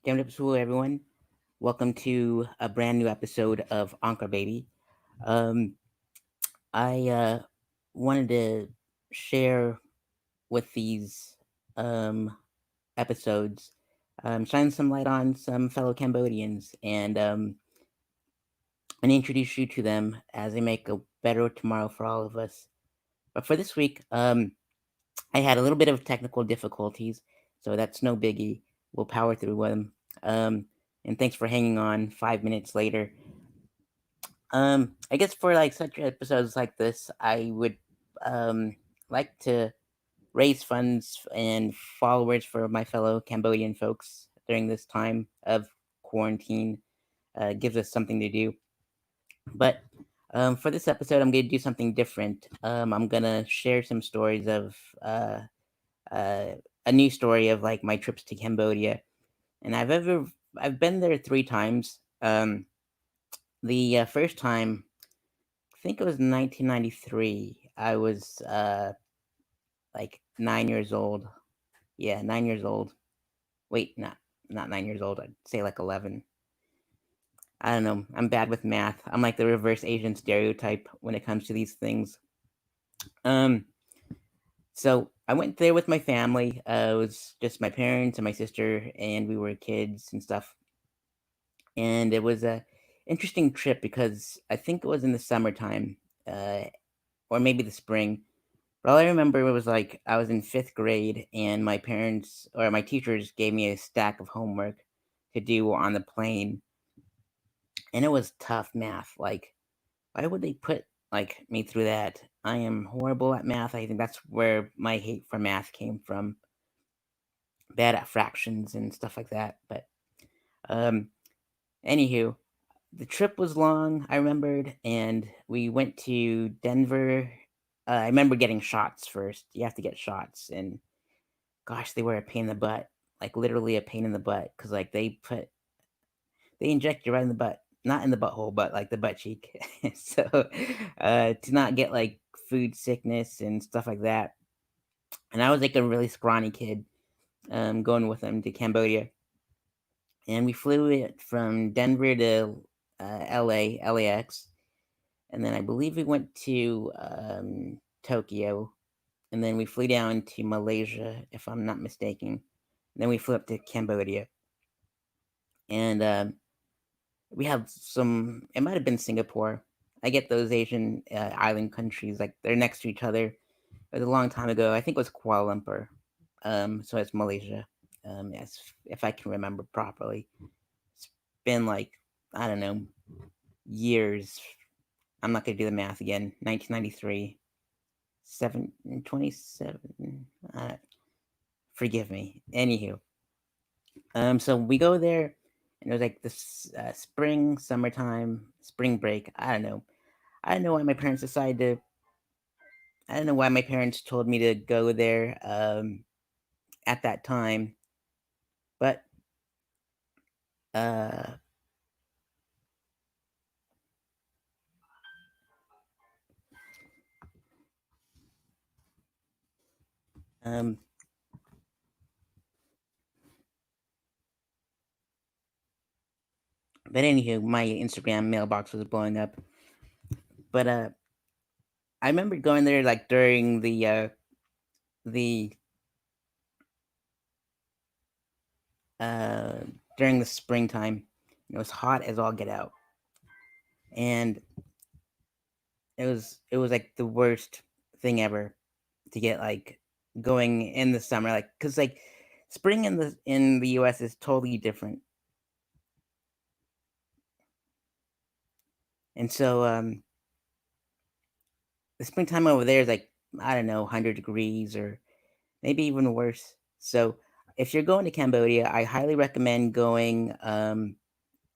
Hello, everyone. Welcome to a brand new episode of Angkor Baby. Um, I wanted to share with these um, episodes, shine some light on some fellow Cambodians and introduce you to them as they make a better tomorrow for all of us. But for this week, I had a little bit of technical difficulties, so that's no biggie. We'll power through them. Um, and thanks for hanging on 5 minutes later. I guess for like such episodes like this, I would um like to raise funds and followers for my fellow Cambodian folks during this time of quarantine. Gives us something to do. But for this episode, I'm gonna do something different. I'm gonna share some stories of uh, uh, a new story of like my trips to Cambodia, and I've been there 3 times. The first time, I think it was 1993. I was like 9 years old. Yeah, 9 years old. Wait, not 9 years old. I'd say like 11. I don't know. I'm bad with math. I'm like the reverse Asian stereotype when it comes to these things. Um, so I went there with my family. It was just my parents and my sister, and we were kids and stuff. And it was a interesting trip because I think it was in the summertime, uh, or maybe the spring. But all I remember was like I was in fifth grade, and my parents or my teachers gave me a stack of homework to do on the plane, and it was tough math. Like, why would they put like me through that? I am horrible at math. I think that's where my hate for math came from. Bad at fractions and stuff like that. But um, anywho, the trip was long. I remembered, and we went to Denver. I remember getting shots first. You have to get shots, and gosh, they were a pain in the butt. Like literally a pain in the butt, because like they inject you right in the butt, not in the butthole, but like the butt cheek. So to not get like food sickness and stuff like that. And I was like a really scrawny kid, going with them to Cambodia, and we flew it from Denver to LAX, and then I believe we went to Tokyo, and then we flew down to Malaysia, if I'm not mistaken. And then we flew up to Cambodia, and we have some. It might have been Singapore. I get those Asian island countries like they're next to each other. It was a long time ago. I think it was Kuala Lumpur. So it's Malaysia. Yes, if I can remember properly. It's been like I don't know years. I'm not gonna do the math again. 1993, 27. Forgive me. Anywho, so we go there, and it was like this spring, summertime, spring break. I don't know. I don't know why my parents decided to. I don't know why my parents told me to go there at that time, but uh, um, but anywho, my Instagram mailbox was blowing up. But I remember going there like the uh during the springtime. It was hot as all get out, and it was like the worst thing ever to get like going in the summer, like because like spring in the U.S. is totally different, and so the springtime over there is like I don't know 100 degrees or maybe even worse. So if you're going to Cambodia, I highly recommend going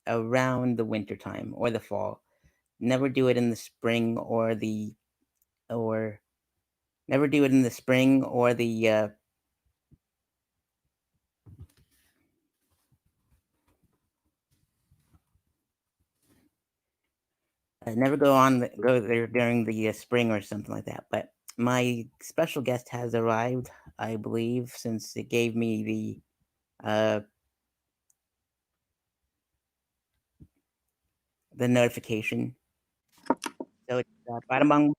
around the winter time or the fall. Never do it in the spring or never do it in the spring or the never go there during the spring or something like that. But my special guest has arrived, I believe, since it gave me the the notification. So it's Paramang.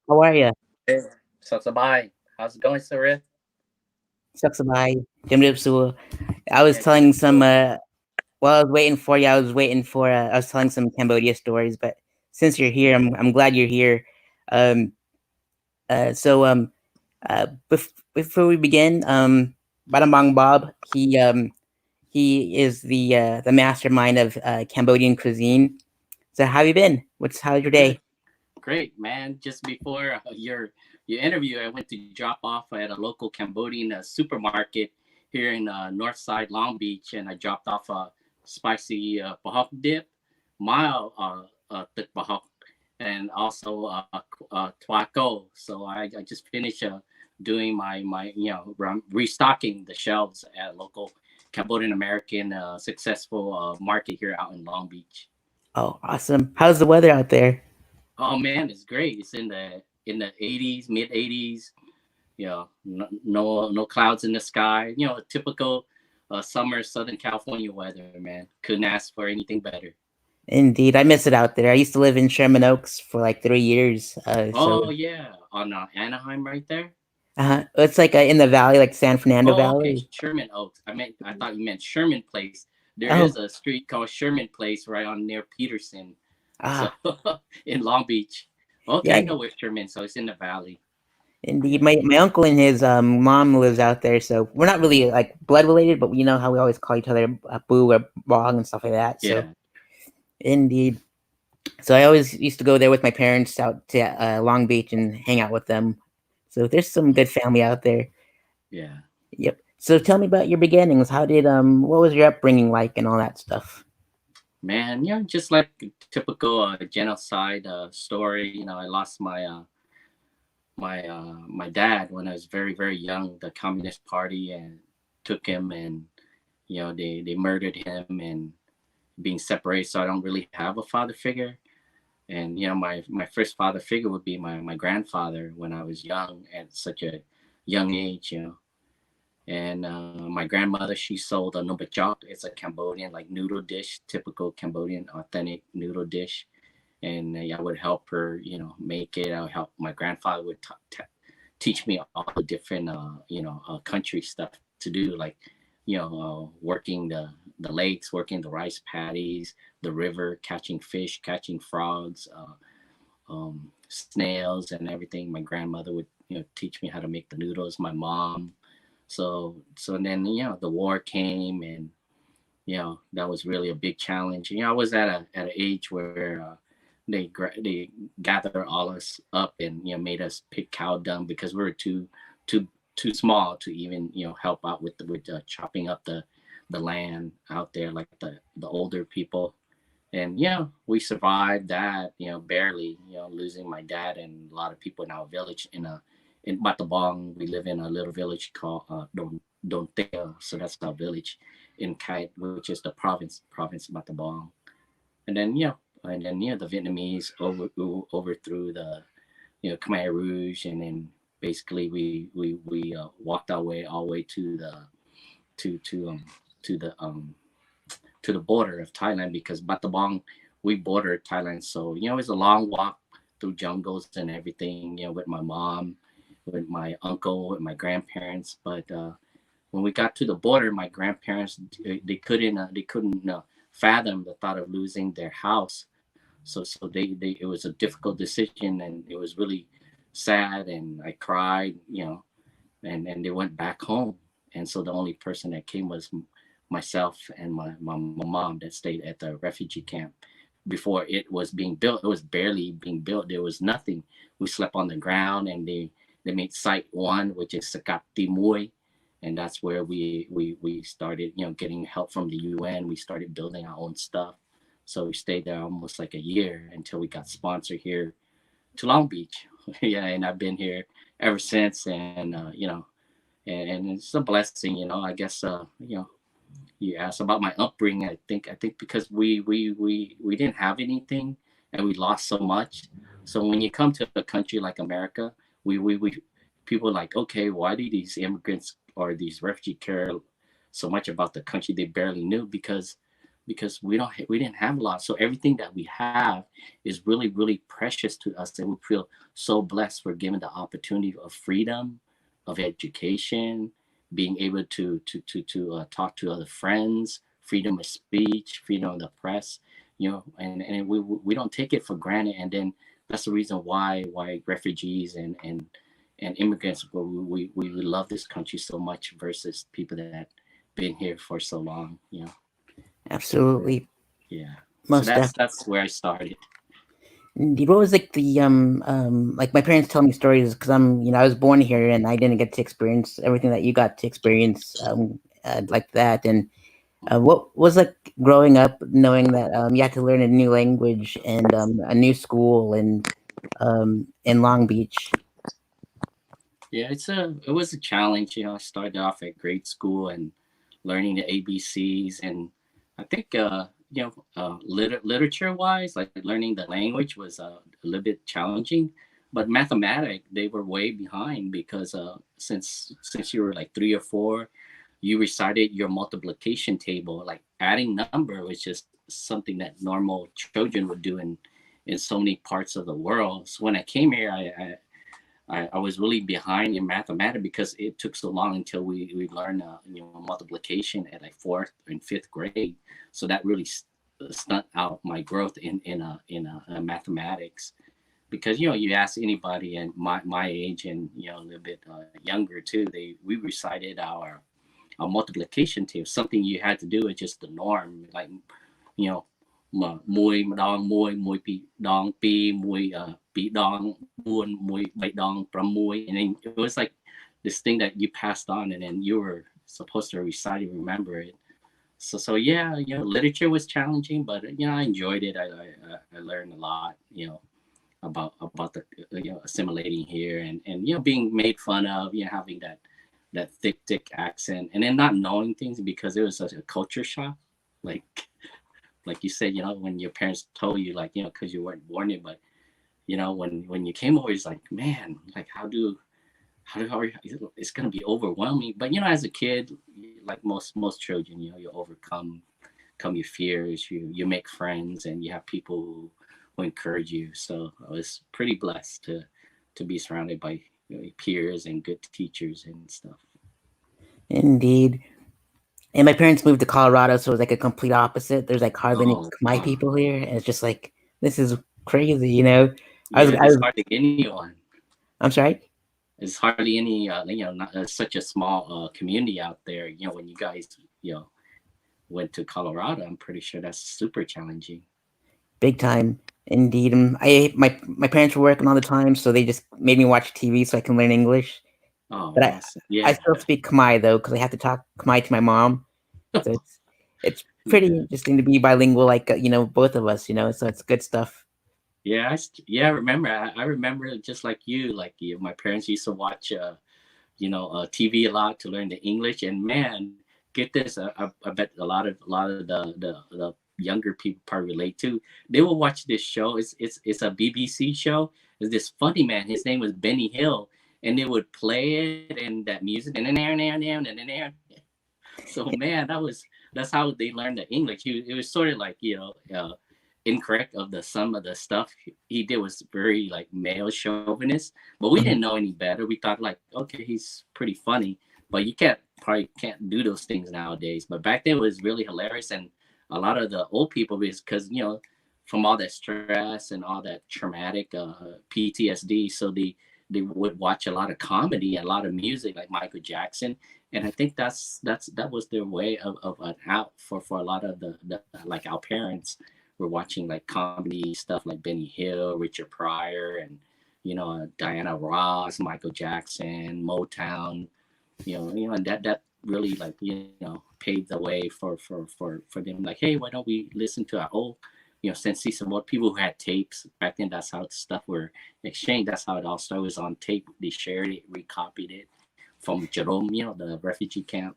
How are you? Hey, Sabay. How's it going, Sir? Saksabay. Jimripsu. I was Yeah, Jim telling some Too. while I was waiting for you, I was telling some Cambodia stories, but since you're here, I'm glad you're here. Um so before we begin, Badambang Bob, he is the mastermind of Cambodian cuisine. So how have you been? How's your Good. day? Great, man. Just before your interview, I went to drop off at a local Cambodian supermarket here in North Side Long Beach, and I dropped off a spicy bahok dip, mild tuk bahok, and also tuaco. So I just finished doing my restocking the shelves at a local Cambodian American successful market here out in Long Beach. Oh, awesome. How's the weather out there? Oh man, it's great. It's in the 80s, mid 80s. No clouds in the sky. Typical summer Southern California weather. Man, couldn't ask for anything better. Indeed, I miss it out there. I used to live in Sherman Oaks for like 3 years. Oh yeah, on Anaheim right there. It's like in the valley, like San Fernando Oh, okay, Valley. Sherman Oaks. I thought you meant Sherman Place. There is Oh, a street called Sherman Place right on near Peterson. So ah, in Long Beach. Okay, yeah, I know where Sherman. So it's in the valley. indeed. Yeah, My uncle and his mom lives out there, so we're not really like blood related, but you know how we always call each other boo or bong and stuff like that. So yeah, indeed. So I always used to go there with my parents out to Long Beach and hang out with them. So there's some good family out there. yeah. Yep. So tell me about your beginnings. What was your upbringing like and all that stuff? Man, just like a typical genocide story. I lost my dad when I was very very young. The Communist Party and took him, and they murdered him and being separated. So I don't really have a father figure. And my first father figure would be my grandfather when I was young at such a young age. And my grandmother, she sold a numbachok. It's a Cambodian like noodle dish, typical Cambodian authentic noodle dish. And I would help her, make it. I would help my grandfather would teach me all the different, country stuff to do, like, working the lakes, working the rice paddies, the river, catching fish, catching frogs, snails, and everything. My grandmother would, teach me how to make the noodles. My mom. So then the war came, and that was really a big challenge. I was at an age where they gather all us up and made us pick cow dung because we were too too small to even help out with chopping up the land out there, like the older people. And we survived that, barely, losing my dad and a lot of people in our village. In Batabong, we live in a little village called Don Teo. So that's our village in Kite, which is the province of Batabong. And then the Vietnamese overthrew the Khmer Rouge, and then basically we walked our way all the way to to um to the border of Thailand, because Batabong, we border Thailand. So it's a long walk through jungles and everything. With my mom, with my uncle, with my grandparents. But when we got to the border, my grandparents, they couldn't fathom the thought of losing their house. So they it was a difficult decision, and it was really sad, and I cried, and they went back home. And so the only person that came was myself and my mom that stayed at the refugee camp. Before it was being built, it was barely being built. There was nothing. We slept on the ground, and they made site one, which is Sakati Mui, and that's where we started, getting help from the UN. We started building our own stuff. So we stayed there almost like a year until we got sponsored here to Long Beach. Yeah, and I've been here ever since. And and it's a blessing. I guess you asked about my upbringing. I think because we didn't have anything, and we lost so much. So when you come to a country like America, we people are like, okay, why do these immigrants or these refugees care so much about the country they barely knew? Because because we didn't have a lot. So everything that we have is really really precious to us, and we feel so blessed for given the opportunity of freedom, of education, being able to talk to other friends, freedom of speech, freedom of the press, and we don't take it for granted. And then that's the reason why refugees and immigrants, we love this country so much versus people that been here for so long, Absolutely, yeah. So most that's where I started. indeed. What was like the like my parents tell me stories because I was born here and I didn't get to experience everything that you got to experience like that. And what was like growing up knowing that you had to learn a new language and a new school and in Long Beach? Yeah, it was a challenge. I started off at grade school and learning the ABCs, and I think literature wise, like learning the language was a little bit challenging. But mathematics, they were way behind because since you were like 3 or 4, you recited your multiplication table. Like adding number was just something that normal children would do in so many parts of the world. So when I came here, I was really behind in mathematics because it took so long until we learned multiplication at like fourth and fifth grade. So that really stunt out my growth in mathematics, because you ask anybody and my age and a little bit younger too, we recited our multiplication table. Something you had to do. It's just the norm, like you know mùi đong mùi pi dong pi mùi pi dong buôn mùi bảy dong from mùi, and then it was like this thing that you passed on, and then you were supposed to recite it, remember it. So yeah, literature was challenging, but I enjoyed it. I learned a lot, about the assimilating here, and being made fun of, having that thick accent, and then not knowing things because it was such a culture shock, like you said, when your parents told you, like, because you weren't born here, but when you came over, it's like, man, like how are you, it's gonna be overwhelming. But as a kid, like most children, you overcome your fears, you make friends, and you have people who encourage you. So I was pretty blessed to be surrounded by peers and good teachers and stuff. Indeed. And my parents moved to Colorado, so it was like a complete opposite. There's like hardly any Oh Khmer wow. people here, and it's just like this is crazy. Yeah, I there's was. hardly anyone. I'm sorry. There's hardly any, not such a small community out there. When you guys, went to Colorado, I'm pretty sure that's super challenging. Big time, indeed. My parents were working all the time, so they just made me watch TV so I can learn English. Oh, But awesome. I Yeah. still speak Khmer though because I have to talk Khmer to my mom. So it's pretty Yeah. interesting to be bilingual, like both of us. So it's good stuff. Yeah. Yeah. I remember. I remember just like you, my parents used to watch, TV a lot to learn the English. And man, get this, I bet a lot of the younger people probably relate to. They will watch this show. It's a BBC show. It's this funny man. His name was Benny Hill, and they would play it and that music and then. So man, that's how they learned the English. It was sort of like incorrect of the some of the stuff he did was very like male chauvinist, but we didn't Mhm. know any better. We thought like, okay, he's pretty funny, but you can't do those things nowadays. But back then it was really hilarious, and a lot of the old people, because from all that stress and all that traumatic PTSD, so they would watch a lot of comedy and a lot of music like Michael Jackson, and I think that was their way of an out for a lot of the like our parents were watching like comedy stuff like Benny Hill, Richard Pryor, and Diana Ross, Michael Jackson, Motown. And that really like paved the way for them. Like, hey, why don't we listen to our old Sensi some more people who had tapes back then? That's how stuff were exchanged. That's how it all started. It was on tape. They shared it, recopied it from Jerome, the refugee camp.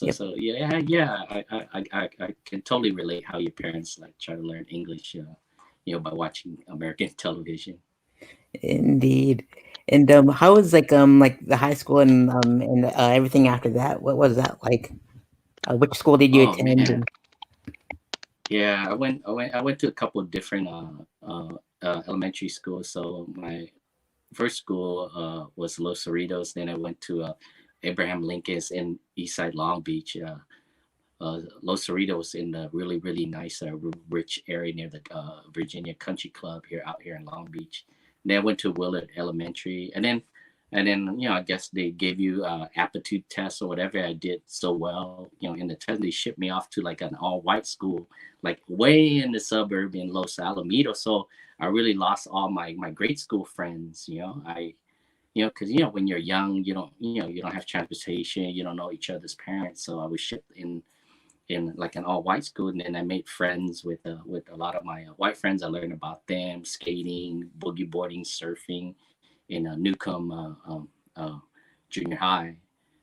Yep, So yeah. I can totally relate how your parents like try to learn English, by watching American television. indeed. And how was like the high school and everything after that? What was that like? Which school did you Oh attend? man, And Yeah, I went to a couple of different elementary schools. So my first school was Los Cerritos. Then I went to Abraham Lincoln's in Eastside Long Beach. Los Cerritos in the really nice rich area near the Virginia Country Club here out here in Long Beach. And then I went to Willard Elementary, and then I guess they gave you aptitude tests or whatever. I did so well, in the test they shipped me off to like an all white school, like way in the suburb in Los Alamitos. So I really lost all my grade school friends. Because when you're young, you don't have transportation, you don't know each other's parents. So I was shipped in like an all white school, and then I made friends with a lot of my white friends. I learned about them skating, boogie boarding, surfing in Newcomb Junior High.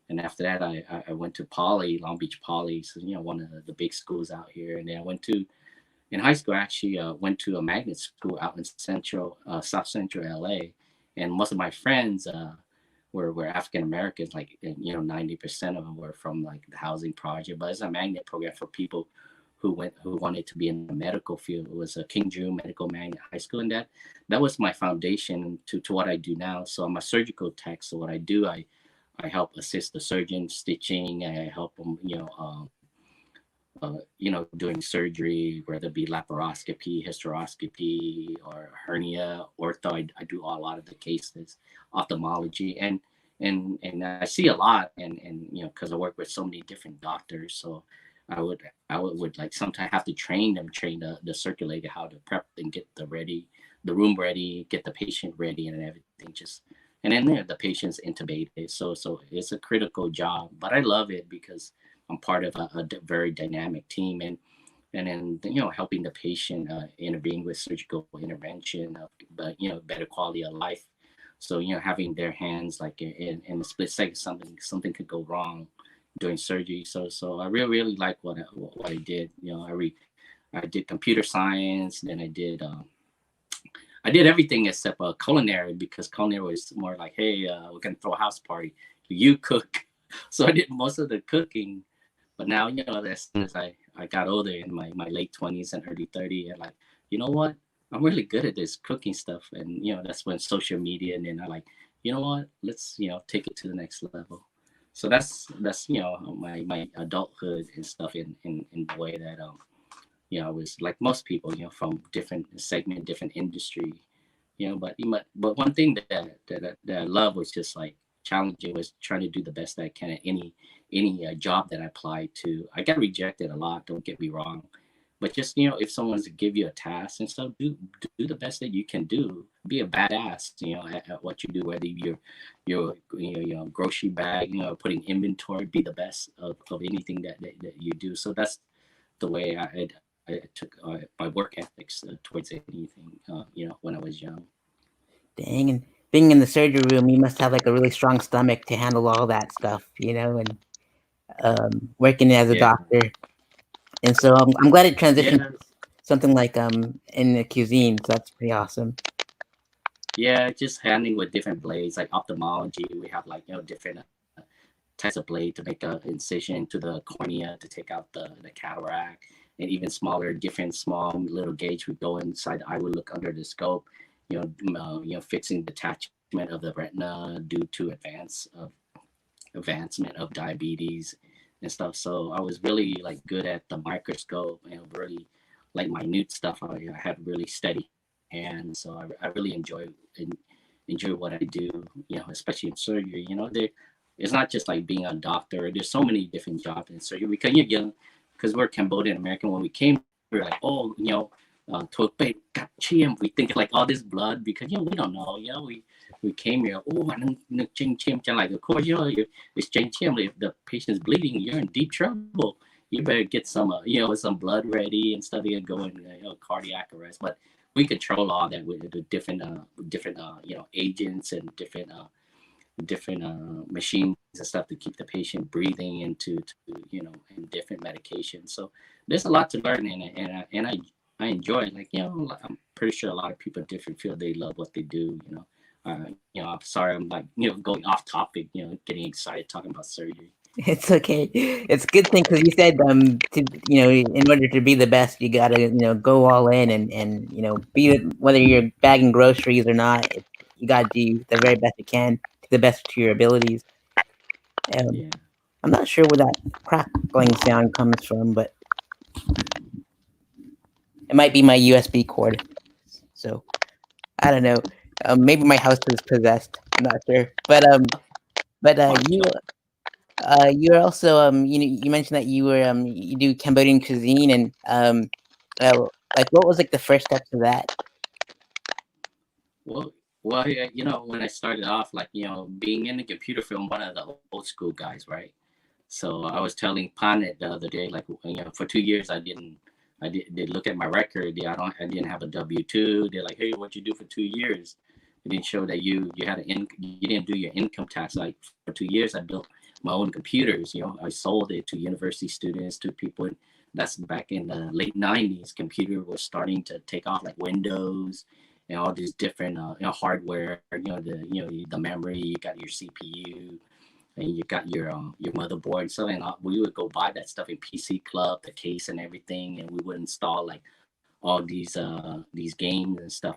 And after that, I went to Poly, Long Beach Poly, so one of the big schools out here. And then I went to in high school. I actually went to a magnet school out in South Central LA, and most of my friends were African Americans. Like 90% of them were from like the housing project. But it's a magnet program for people who wanted to be in the medical field. It was a King Drew Medical Magnet High School, and that was my foundation to what I do now. So I'm a surgical tech. So what I do, I help assist the surgeon stitching. I help them, doing surgery, whether it be laparoscopy, hysteroscopy, or hernia, ortho. I do a lot of the cases, ophthalmology, and I see a lot, and because I work with so many different doctors, so I would like sometimes have to train the circulator how to prep and get the room ready, get the patient ready, and everything. And then the patient's intubated. So it's a critical job, but I love it because I'm part of a very dynamic team, and then helping the patient, intervene with surgical intervention, but better quality of life. So having their hands like in a split second, something could go wrong during surgery. So I really like what I did. I did computer science, then I did everything except culinary, because culinary was more like, hey, we're gonna throw a house party, you cook. So I did most of the cooking. But now, as soon as I got older in my late 20s and early 30s, and like, you know what? I'm really good at this cooking stuff. And, that's when social media, and then I like, you know what? Let's, take it to the next level. So that's my adulthood and stuff in the way that, I was like most people, from different segment, different industry, but one thing that I love was just like challenging, was trying to do the best that I can at any job that I applied to. I got rejected a lot, don't get me wrong, but just if someone's to give you a task and stuff, do the best that you can do. Be a badass, at what you do, whether you're grocery bag, putting inventory. Be the best of anything that you do. So that's the way I took my work ethics towards anything, when I was young. Dang, and being in the surgery room, you must have like a really strong stomach to handle all that stuff, and working as a Yeah, doctor. And so I'm glad it transitioned yeah, to something like in the cuisine. So that's pretty awesome. yeah. Just handling with different blades, like ophthalmology. We have like different types of blade to make a incision into the cornea to take out the cataract, and even smaller, different small little gauge would go inside the eye. Would look under the scope, fixing detachment of the retina due to advancement of diabetes and stuff. So I was really like good at the microscope, and really like minute stuff. I had really steady hands, so I really enjoy what I do. Especially in surgery. It's not just like being a doctor. There's so many different jobs in surgery, because you're young. Because we're Cambodian American. When we came, we were like, oh, thuộc về cặp chiêm. We think like all this blood, because we don't know. We came here. Oh, and ching chim, like, of course, it's ching chim. If the patient's bleeding, you're in deep trouble. You better get some blood ready and stuff, and go in cardiac arrest. But we control all that with the different agents and different machines and stuff to keep the patient breathing into and different medications. So there's a lot to learn, and I enjoy it. Like I'm pretty sure a lot of people in different field, they love what they do. I'm sorry, I'm like going off topic. Getting excited talking about surgery. It's okay. It's a good thing because you said to in order to be the best, you gotta go all in and be whether you're bagging groceries or not. You gotta do the very best you can to the best to your abilities. Um, Yeah. I'm not sure where that crackling sound comes from, but it might be my USB cord. So I don't know. Maybe my house is possessed. I'm not sure, but Mark, you know, you're also you mentioned that you do Cambodian cuisine and like what was like the first steps of that? well, yeah, when I started off, like, being in the computer film, one of the old school guys, right? So I was telling Panet the other day, like, for 2 years, they look at my record. I didn't have a W-2. They're like, hey, what you do for 2 years? It didn't show that you had you didn't do your income tax. Like, for 2 years, I built my own computers. I sold it to university students, to people. That's back in the late '90s. Computer was starting to take off, like Windows and all these different hardware. The memory. You got your CPU and you got your motherboard. So we would go buy that stuff in PC Club, the case and everything, and we would install like all these games and stuff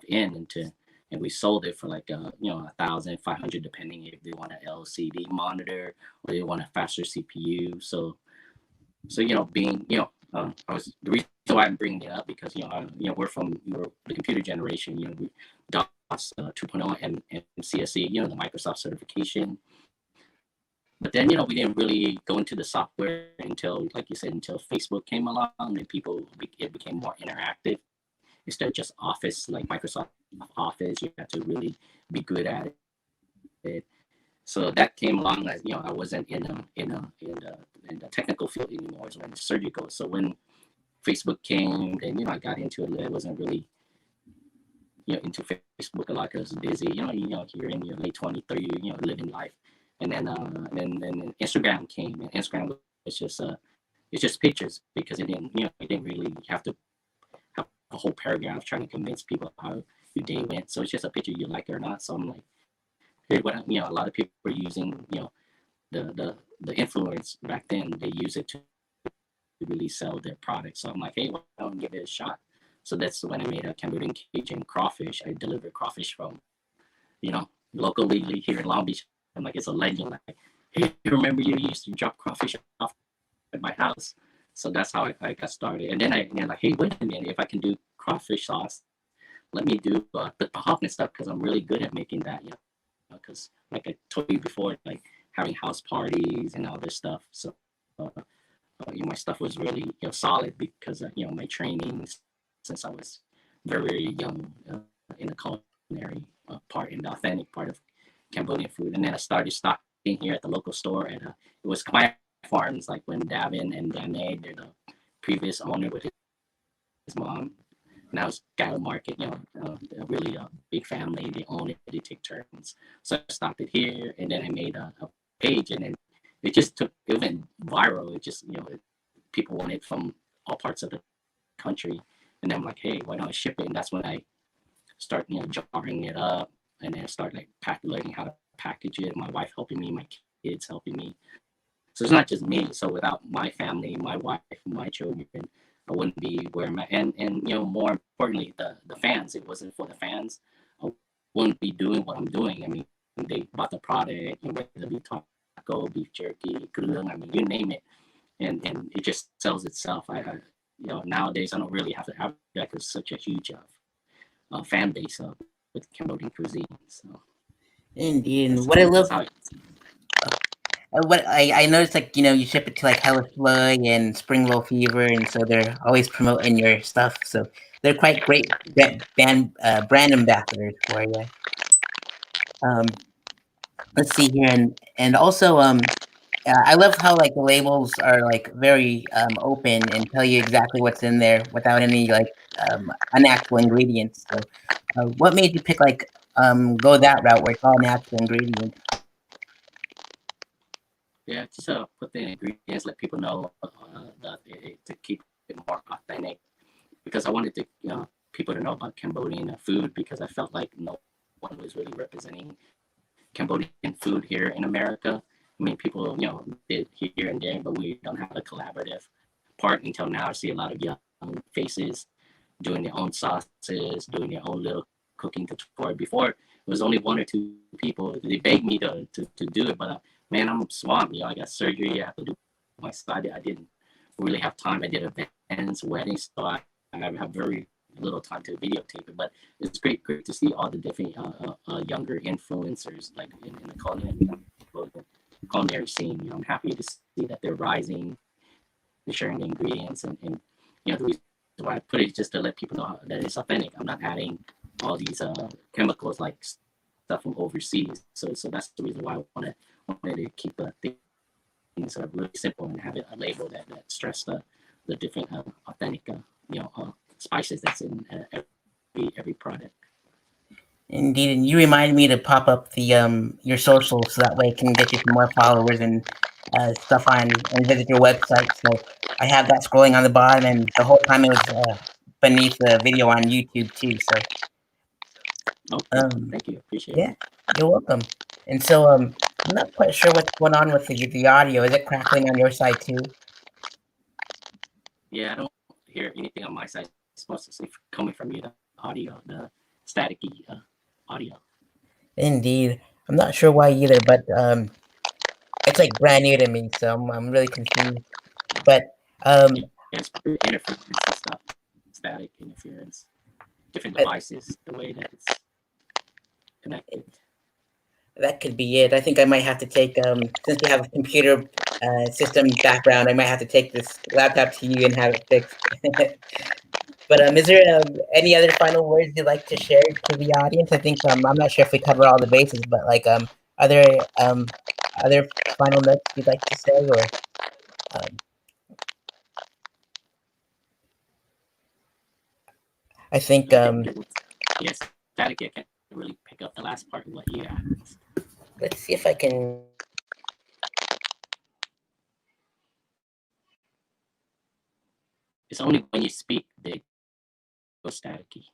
and we sold it for like 1,500 depending if they want an LCD monitor or they want a faster CPU. So being I was the reason why I'm bringing it up because we're the computer generation. We DOS 2.0 and CSE, the Microsoft certification. But then, we didn't really go into the software until, like you said, until Facebook came along and it became more interactive instead of just Office, like Microsoft Office. You had to really be good at it. So that came along as I wasn't in the technical field anymore. I was in surgical. So when Facebook came, then I got into it. I wasn't really into Facebook a lot because I was busy. You're in your late 20s, 30, living life. And then Instagram came, and Instagram was just it's just pictures because it didn't really have to have a whole paragraph trying to convince people how your day went. So it's just a picture you like it or not. So I'm like, hey, a lot of people were using the influence back then. They use it to really sell their product. So I'm like, hey, why don't give it a shot? So that's when I made a Cambodian Cajun crawfish. I delivered crawfish from locally here in Long Beach. I'm like, it's a legend. Like, hey, remember you used to drop crawfish off at my house? So that's how I got started. And then I like, hey, wait a minute, if I can do crawfish sauce, let me do the Hoffman stuff because I'm really good at making that. Because like I told you before, like having house parties and all this stuff. So my stuff was really solid because my training since I was very young in the culinary part, in the authentic part of Cambodian food. And then I started stocking here at the local store, and it was Khmer Farms, like when Davin and Dane, they're the previous owner with his mom. Now it's Gallo Market, a really big family. They own it, they take turns. So I stocked it here, and then I made a page, and then it went viral. It just, people want it from all parts of the country. And then I'm like, hey, why don't I ship it? And that's when I start, jarring it up, and then start like learning how to package it. My wife helping me, my kids helping me. So it's not just me. So without my family, my wife, my children, I wouldn't be where I'm at. And more importantly, the fans. It wasn't for the fans, I wouldn't be doing what I'm doing. I mean, they bought the product, whether it be taco, beef jerky, gruyere, I mean, you name it, and it just sells itself. Nowadays I don't really have to advertise because such a huge fan base with Cambodian cuisine. So Indeed, and that's how it. what I noticed, like you ship it to like Hello Floy and Spring Roll Fever, and so they're always promoting your stuff. So they're quite great brand ambassadors for you. Um, let's see here, and also I love how like the labels are like very open and tell you exactly what's in there without any like unnatural ingredients. So, what made you pick like go that route where it's all natural ingredients? Yeah, just put the ingredients, let people know to keep it more authentic. Because I wanted to, people to know about Cambodian food because I felt like no one was really representing Cambodian food here in America. I mean, people, did here and there, but we don't have a collaborative part until now. I see a lot of young faces doing their own sauces, doing their own little cooking tutorial. Before, it was only one or two people. They begged me to do it, but man, I'm swamped. I got surgery. I have to do my side. I didn't really have time. I did events, weddings, so I have very little time to videotape it. But it's great to see all the different younger influencers like in the culinary scene. I'm happy to see that they're rising, they're sharing the ingredients, and the reason why I put it is just to let people know that it's authentic. I'm not adding all these chemicals like stuff from overseas. So that's the reason why I wanted to keep things really simple and have it a label that stress the different authentic spices that's in every product. Indeed, and you remind me to pop up the your socials so that way I can get you some more followers and stuff on and visit your website. So I have that scrolling on the bottom, and the whole time it was beneath the video on YouTube too. So Thank you, appreciate yeah, it. you're welcome. And so I'm not quite sure what's going on with the audio. Is it crackling on your side too? Yeah, I don't hear anything on my side. It's mostly coming from you, the audio, the staticky audio. Indeed, I'm not sure why either, but it's like brand new to me, so I'm really confused. But Yeah, it's interference and stuff, static interference, different I, devices, the way that it's connected. that could be it. I think I might have to take since you have a computer system background, I might have to take this laptop to you and have it fixed. But is there any other final words you'd like to share to the audience? I think I'm not sure if we cover all the bases, but like other final notes you'd like to say, or um, I think Yes, static. I can't really pick up the last part of what you asked. let's see if I can. It's only when you speak that it goes staticky.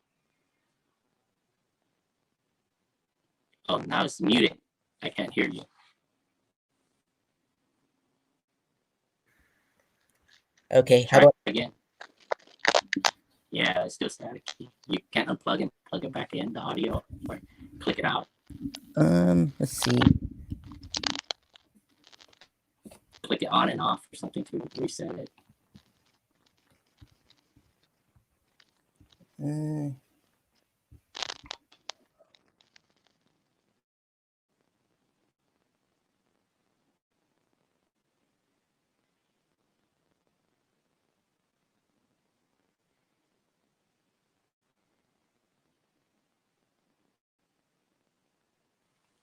Oh, now it's muted. I can't hear you. Okay, how Try about again. Yeah, it's still staticky. You can't unplug and plug it back in the audio or click it out. let's see. Click it on and off or something to reset it. Mm,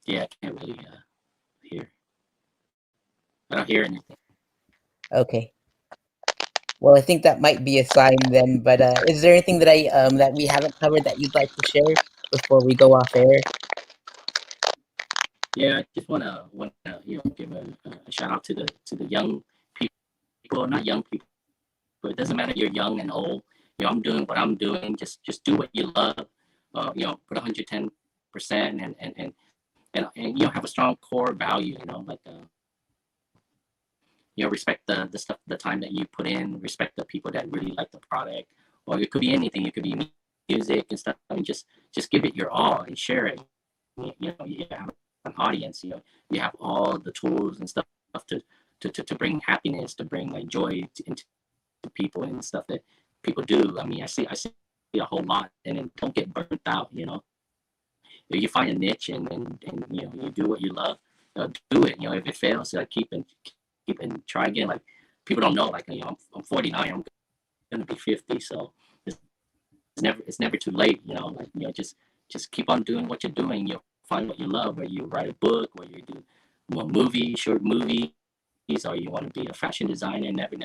Yeah, I can't really hear. I don't hear anything. okay. Well, I think that might be a sign then. But is there anything that I that we haven't covered that you'd like to share before we go off air? Yeah, I just wanna give a shout out to the young people, not young people. It doesn't matter you're young and old. I'm doing what I'm doing. Just do what you love. Put 110% and have a strong core value. Like respect the stuff, the time that you put in. Respect the people that really like the product, or it could be anything. It could be music and stuff. I mean, just give it your all and share it. You have an audience. You have all the tools and stuff to bring happiness, to bring like joy into people and stuff that people do. I mean, I see a whole lot, and then don't get burnt out. If you find a niche and you do what you love, do it. If it fails, keep and try again. Like people don't know. Like I'm 49. I'm gonna be 50. So it's never too late. Just keep on doing what you're doing. You'll find what you love. Whether you write a book, or you do short movies, or you want to be a fashion designer. Never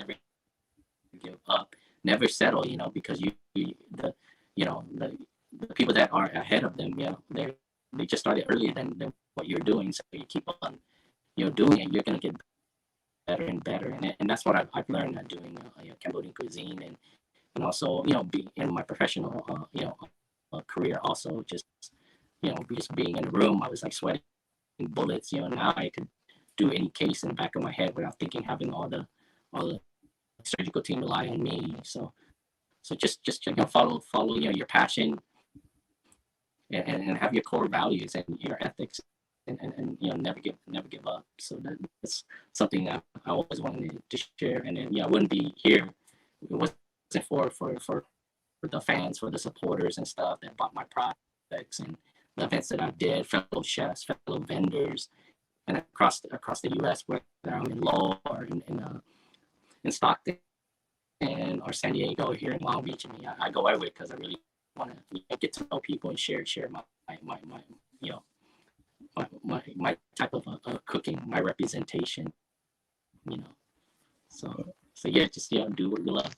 give up. Never settle. Because the people that are ahead of them, they just started earlier than what you're doing. So you keep on, doing it. You're gonna get better and better. And that's what I've learned doing Cambodian cuisine and also be in my professional career. Also just just being in the room, I was like sweating bullets. Now I could do any case in the back of my head without thinking, having all the surgical team rely on me. So just follow your passion, and have your core values and your ethics, and never give up. So that's something that I always wanted to share. And then I wouldn't be here if it wasn't for the fans, for the supporters and stuff that bought my products, and the events that I did, fellow chefs, fellow vendors, and across the U.S., whether I'm in Lowell or in Stockton or San Diego, here in Long Beach. I mean, I go everywhere because I really want to get to know people and share you know my type of cooking, my representation. You know, so yeah, just do what you love.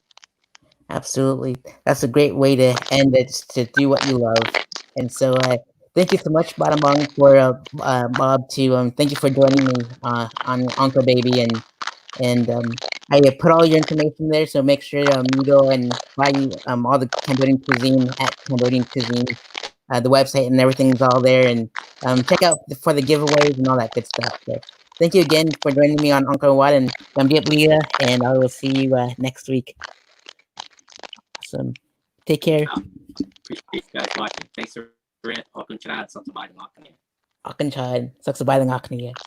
Absolutely. That's a great way to end it, just to do what you love. And so, thank you so much, Badamong, for Bob, to thank you for joining me on Uncle Baby, and I put all your information there. So make sure you go and buy all the Cambodian cuisine at Cambodian Cuisine. The website and everything's all there, and check out for the giveaways and all that good stuff. So thank you again for joining me on Uncle Wat and Gambiat Lita, and I will see you next week. Awesome. Take care. Appreciate you guys watching. Thanks for it. Welcome to that. Something about it. Akan chad. Saksabay ng akniya.